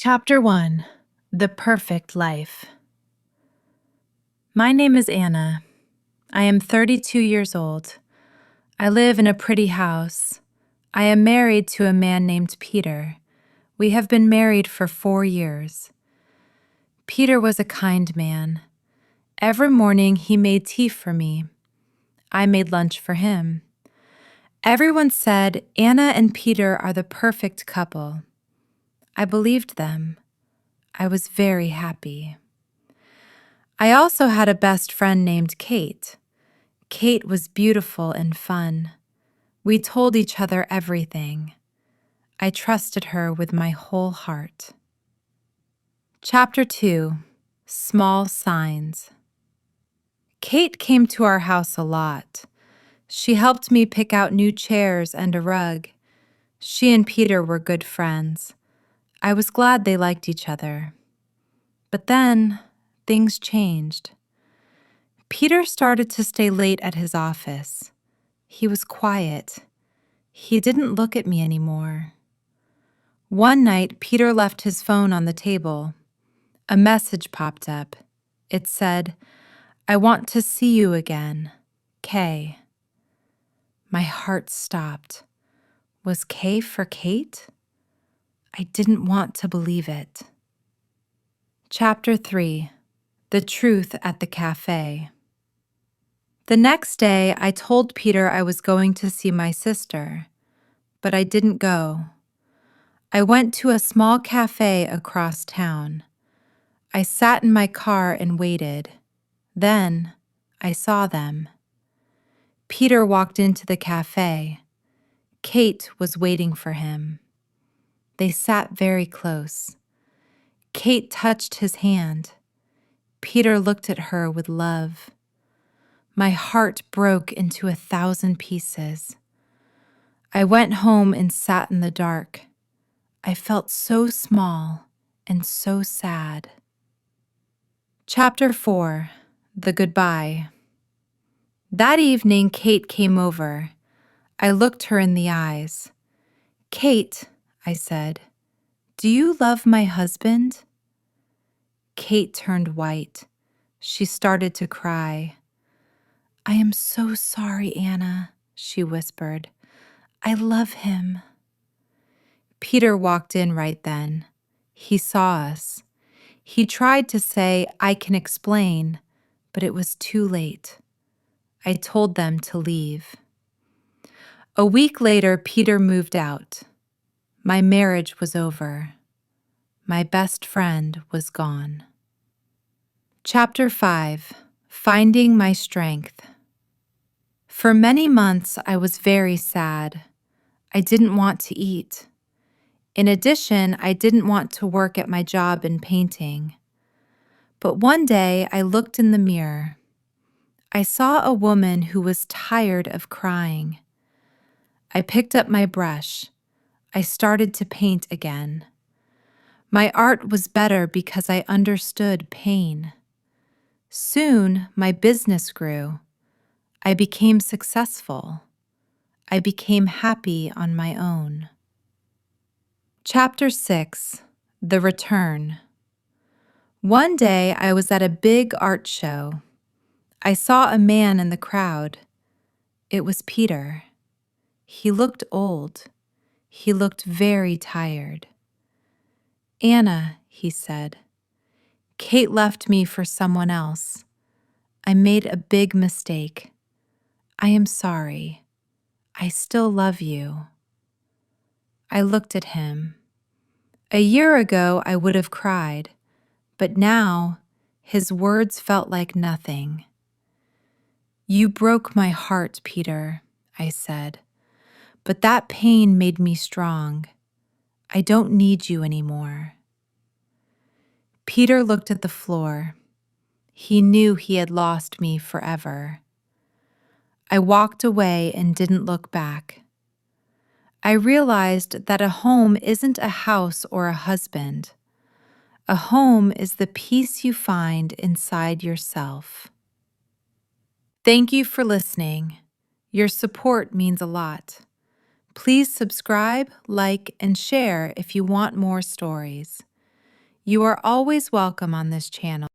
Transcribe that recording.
Chapter 1: The Perfect Life. My name is Anna. I am 32 years old. I live in a pretty house. I am married to a man named Peter. We have been married for 4 years. Peter was a kind man. Every morning he made tea for me. I made lunch for him. Everyone said Anna and Peter are the perfect couple. I believed them. I was very happy. I also had a best friend named Kate. Kate was beautiful and fun. We told each other everything. I trusted her with my whole heart. Chapter 2: Small Signs. Kate came to our house a lot. She helped me pick out new chairs and a rug. She and Peter were good friends. I was glad they liked each other. But then, things changed. Peter started to stay late at his office. He was quiet. He didn't look at me anymore. One night, Peter left his phone on the table. A message popped up. It said, "I want to see you again. K." My heart stopped. Was K for Kate? I didn't want to believe it. Chapter 3: The Truth at the Cafe. The next day, I told Peter I was going to see my sister, but I didn't go. I went to a small cafe across town. I sat in my car and waited. Then I saw them. Peter walked into the cafe. Kate was waiting for him. They sat very close. Kate touched his hand. Peter looked at her with love. My heart broke into 1,000 pieces. I went home and sat in the dark. I felt so small and so sad. Chapter 4: The Goodbye. That evening, Kate came over. I looked her in the eyes. "Kate," I said, "do you love my husband?" Kate turned white. She started to cry. "I am so sorry, Anna," she whispered. "I love him." Peter walked in right then. He saw us. He tried to say, "I can explain," but it was too late. I told them to leave. A week later, Peter moved out. My marriage was over. My best friend was gone. Chapter 5: Finding My Strength. For many months, I was very sad. I didn't want to eat. In addition, I didn't want to work at my job in painting. But one day, I looked in the mirror. I saw a woman who was tired of crying. I picked up my brush. I started to paint again. My art was better because I understood pain. Soon, my business grew. I became successful. I became happy on my own. Chapter 6: The Return. One day, I was at a big art show. I saw a man in the crowd. It was Peter. He looked old. He looked very tired. "Anna," he said, "Kate left me for someone else. I made a big mistake. I am sorry. I still love you." I looked at him. A year ago, I would have cried, but now his words felt like nothing. "You broke my heart, Peter," I said, "but that pain made me strong. I don't need you anymore." Peter looked at the floor. He knew he had lost me forever. I walked away and didn't look back. I realized that a home isn't a house or a husband. A home is the peace you find inside yourself. Thank you for listening. Your support means a lot. Please subscribe, like, and share if you want more stories. You are always welcome on this channel.